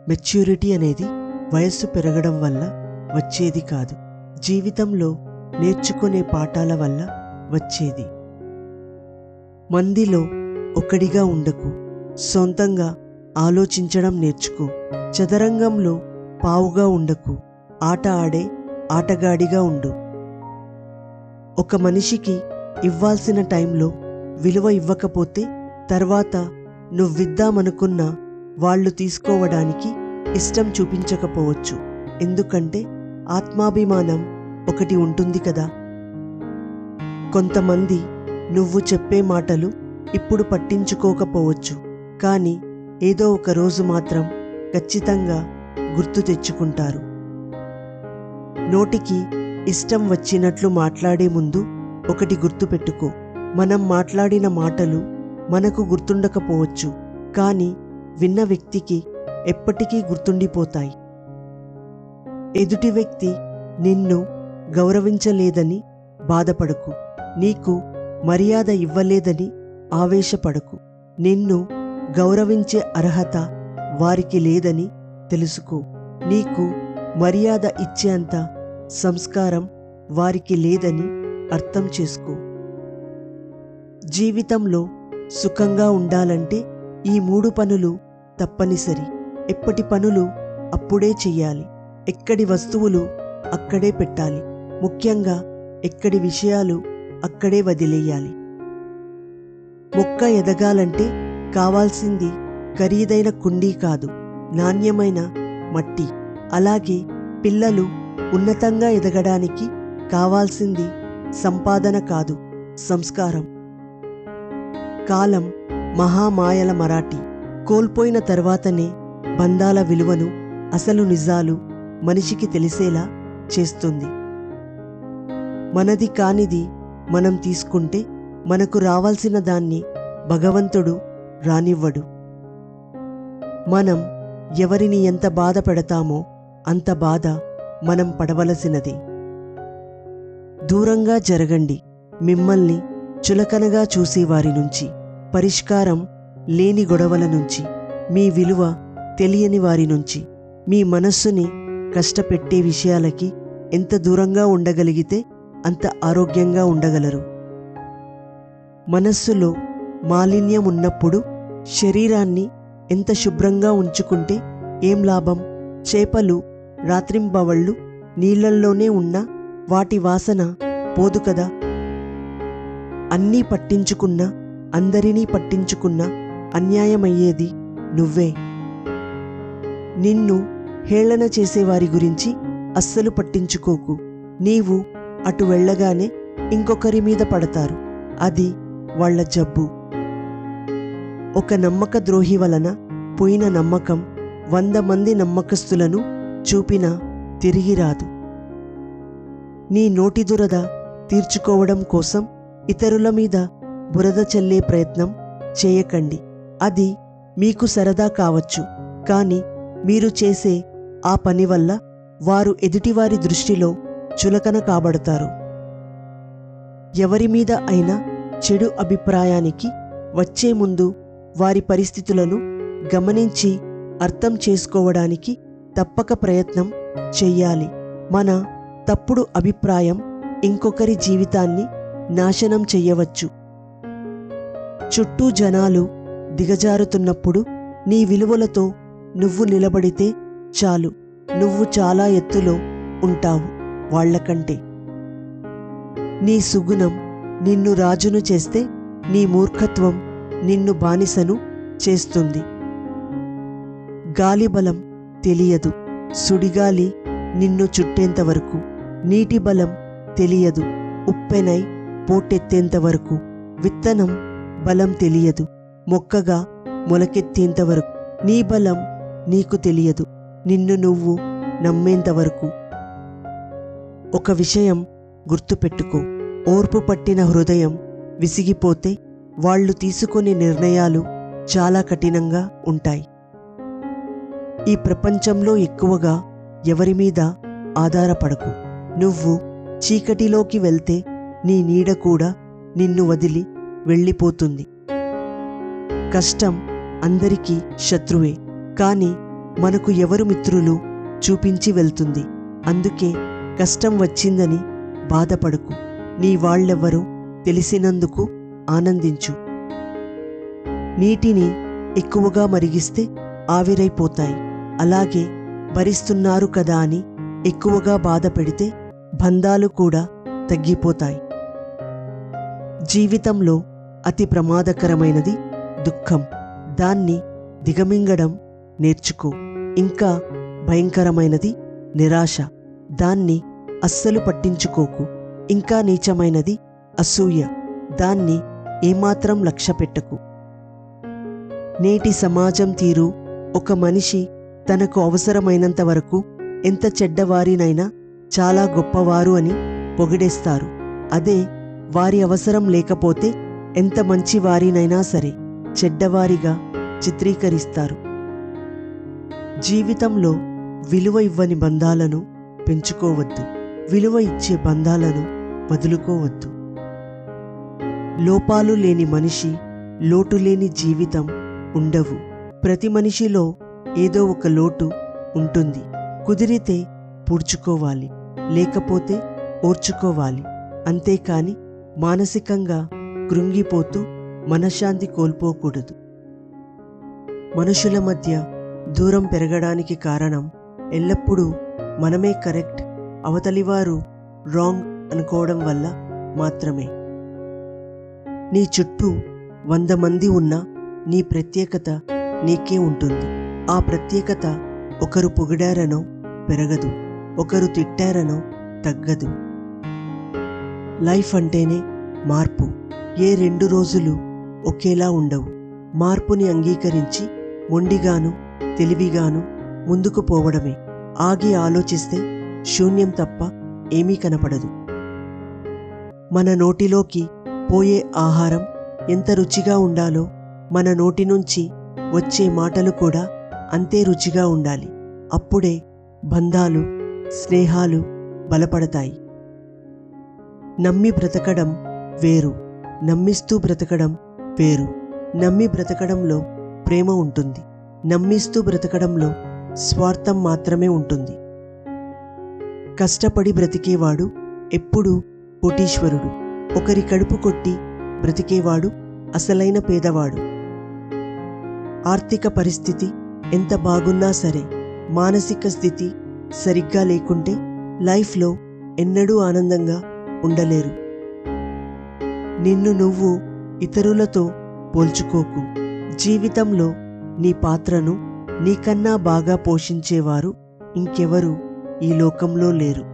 Maturity అనేది వయస్సు పెరగడం వల్ల వచ్చేది కాదు, జీవితంలో నేర్చుకునే పాఠాల వల్ల వచ్చేది. మందిలో ఒకడిగా ఉండకు, సొంతంగా ఆలోచించడం నేర్చుకో. చదరంగంలో పావుగా ఉండకు, ఆట ఆడే ఆటగాడిగా ఉండు. ఒక మనిషికి ఇవ్వాల్సిన టైంలో విలువ ఇవ్వకపోతే తర్వాత నువ్విద్దామనుకున్న వాళ్ళు తీసుకోవడానికి ఇష్టం చూపించకపోవచ్చు. ఎందుకంటే ఆత్మాభిమానం ఒకటి ఉంటుంది కదా. కొంతమంది నువ్వు చెప్పే మాటలు ఇప్పుడు పట్టించుకోకపోవచ్చు, కానీ ఏదో ఒక రోజు మాత్రం ఖచ్చితంగా గుర్తు తెచ్చుకుంటారు. నోటికి ఇష్టం వచ్చినట్లు మాట్లాడే ముందు ఒకటి గుర్తుపెట్టుకో, మనం మాట్లాడిన మాటలు మనకు గుర్తుండకపోవచ్చు, కానీ విన్న వ్యక్తికి ఎప్పటికీ గుర్తుండిపోతాయి. ఎదుటి వ్యక్తి నిన్ను గౌరవించలేదని బాధపడకు, నీకు మర్యాద ఇవ్వలేదని ఆవేశపడకు. నిన్ను గౌరవించే అర్హత వారికి లేదని తెలుసుకో. నీకు మర్యాద ఇచ్చేంత సంస్కారం వారికి లేదని అర్థం చేసుకో. జీవితంలో సుఖంగా ఉండాలంటే ఈ 3 పనులు తప్పనిసరి. ఎప్పటి పనులు అప్పుడే చెయ్యాలి, ఎక్కడి వస్తువులు అక్కడే పెట్టాలి, ముఖ్యంగా ఎక్కడి విషయాలు అక్కడే వదిలేయాలి. మొక్క ఎదగాలంటే కావాల్సింది ఖరీదైన కుండీ కాదు, నాణ్యమైన మట్టి. అలాగే పిల్లలు ఉన్నతంగా ఎదగడానికి కావాల్సింది సంపాదన కాదు, సంస్కారం. కాలం మహామాయల మరాఠీ. కోల్పోయిన తర్వాతనే బంధాల విలువను, అసలు నిజాలు మనిషికి తెలిసేలా చేస్తుంది. మనది కానిది మనం తీసుకుంటే మనకు రావాల్సిన దాన్ని భగవంతుడు రానివ్వడు. మనం ఎవరిని ఎంత బాధ పెడతామో అంత బాధ మనం పడవలసినది. దూరంగా జరగండి మిమ్మల్ని చులకనగా చూసేవారి నుంచి, పరిష్కారం లేని గొడవల నుంచి, మీ విలువ తెలియని వారి నుంచి. మీ మనస్సుని కష్టపెట్టే విషయాలకి ఎంత దూరంగా ఉండగలిగితే అంత ఆరోగ్యంగా ఉండగలరు. మనస్సులో మాలిన్యం ఉన్నప్పుడు శరీరాన్ని ఎంత శుభ్రంగా ఉంచుకుంటే ఏం లాభం? చేపలు రాత్రింబవళ్ళు నీళ్లల్లోనే ఉన్నా వాటి వాసన పోదు కదా. అన్నీ పట్టించుకున్నా, అందరినీ పట్టించుకున్నా అన్యాయమయ్యేది నువ్వే. నిన్ను హేళన చేసేవారి గురించి అస్సలు పట్టించుకోకు. నీవు అటు వెళ్ళగానే ఇంకొకరి మీద పడతారు, అది వాళ్ళ జబ్బు. ఒక నమ్మక ద్రోహి వలన పోయిన నమ్మకం 100 మంది నమ్మకస్తులను చూపినా తిరిగి రాదు. నీ నోటి దురద తీర్చుకోవడం కోసం ఇతరుల మీద బురద చల్లే ప్రయత్నం చేయకండి. అది మీకు సరదా కావచ్చు, కానీ మీరు చేసే ఆ పని వల్ల వారు ఎదుటివారి దృష్టిలో చులకన కాబడతారు. ఎవరి మీద అయినా చెడు అభిప్రాయానికి వచ్చే ముందు వారి పరిస్థితులను గమనించి అర్థం చేసుకోవడానికి తప్పక ప్రయత్నం చెయ్యాలి. మన తప్పుడు అభిప్రాయం ఇంకొకరి జీవితాన్ని నాశనం చెయ్యవచ్చు. చుట్టూ జనాలు దిగజారుతున్నప్పుడు నీ విలువలతో నువ్వు నిలబడితే చాలు, నువ్వు చాలా ఎత్తులో ఉంటావు వాళ్లకంటే. నీ సుగుణం నిన్ను రాజును చేస్తే నీ మూర్ఖత్వం నిన్ను బానిసను చేస్తుంది. గాలి బలం తెలియదు సుడిగాలి నిన్ను చుట్టేంతవరకు, నీటి బలం తెలియదు ఉప్పెనై పోటెత్తేంతవరకు, విత్తనం బలం తెలియదు మొక్కగా మొలకెత్తేంతవరకు, నీ బలం నీకు తెలియదు నిన్ను నువ్వు నమ్మేంతవరకు. ఒక విషయం గుర్తుపెట్టుకో, ఓర్పు పట్టిన హృదయం విసిగిపోతే వాళ్ళు తీసుకునే నిర్ణయాలు చాలా కఠినంగా ఉంటాయి. ఈ ప్రపంచంలో ఎక్కువగా ఎవరి మీద ఆధారపడకు. నువ్వు చీకటిలోకి వెళ్తే నీ నీడ కూడా నిన్ను వదిలి వెళ్ళిపోతుంది. కష్టం అందరికీ శత్రువే, కానీ మనకు ఎవరు మిత్రులు చూపించి వెళ్తుంది. అందుకే కష్టం వచ్చిందని బాధపడకు. నీ వాళ్ళెవ్వరో తెలిసినందుకు ఆనందించు. నీటిని ఎక్కువగా మరిగిస్తే ఆవిరైపోతాయి. అలాగే భరిస్తున్నారు కదా అని ఎక్కువగా బాధ పెడితే బంధాలు కూడా తగ్గిపోతాయి. జీవితంలో అతి ప్రమాదకరమైనది దుఃఖం. దాన్ని దిగమింగడం నేర్చుకో. ఇంకా భయంకరమైనది నిరాశ. దాన్ని అస్సలు పట్టించుకోకు. ఇంకా నీచమైనది అసూయ. దాన్ని ఏమాత్రం లక్ష్యపెట్టకు. నేటి సమాజం తీరు ఒక మనిషి తనకు అవసరమైనంత వరకు ఎంత చెడ్డవారినైనా చాలా గొప్పవారు అని పొగిడేస్తారు. అదే వారి అవసరం లేకపోతే ఎంత మంచి వారినైనా సరే చెడ్డవారిగా చిత్రీకరిస్తారు. జీవితంలో విలువ ఇవ్వని బంధాలను పెంచుకోవద్దు. విలువ ఇచ్చే బంధాలను వదులుకోవద్దు. లోపాలు లేని మనిషి, లోటు లేని జీవితం ఉండవు. ప్రతి మనిషిలో ఏదో ఒక లోటు ఉంటుంది. కుదిరితే పూడ్చుకోవాలి, లేకపోతే ఓర్చుకోవాలి. అంతేకాని మానసికంగా కృంగిపోతూ మనశ్శాంతి కోల్పోకూడదు. మనుషుల మధ్య దూరం పెరగడానికి కారణం ఎల్లప్పుడూ మనమే కరెక్ట్, అవతలివారు రాంగ్ అనుకోవడం వల్ల మాత్రమే. నీ చుట్టూ 100 మంది ఉన్నా నీ ప్రత్యేకత నీకే ఉంటుంది. ఆ ప్రత్యేకత ఒకరు పొగిడారనో పెరగదు, ఒకరు తిట్టారనో తగ్గదు. లైఫ్ అంటేనే మార్పు. ఏ 2 రోజులు ఒకేలా ఉండవు. మార్పుని అంగీకరించి మొండిగాను తెలివిగాను ముందుకు పోవడమే. ఆగి ఆలోచిస్తే శూన్యం తప్ప ఏమీ కనపడదు. మన నోటిలోకి పోయే ఆహారం ఎంత రుచిగా ఉండాలో మన నోటి నుంచి వచ్చే మాటలు కూడా అంతే రుచిగా ఉండాలి. అప్పుడే బంధాలు, స్నేహాలు బలపడతాయి. నమ్మి బ్రతకడం వేరు, నమ్మిస్తూ బ్రతకడం వేరు. నమ్మి బ్రతకడంలో ప్రేమ ఉంటుంది, నమ్మిస్తూ బ్రతకడంలో స్వార్థం మాత్రమే ఉంటుంది. కష్టపడి బ్రతికేవాడు ఎప్పుడూ కోటీశ్వరుడు. ఒకరి కడుపు కొట్టి బ్రతికేవాడు అసలైన పేదవాడు. ఆర్థిక పరిస్థితి ఎంత బాగున్నా సరే మానసిక స్థితి సరిగ్గా లేకుంటే లైఫ్లో ఎన్నడూ ఆనందంగా ఉండలేరు. నిన్ను నువ్వు ఇతరులతో పోల్చుకోకు. జీవితంలో నీ పాత్రను నీకన్నా బాగా పోషించేవారు ఇంకెవరూ ఈ లోకంలో లేరు.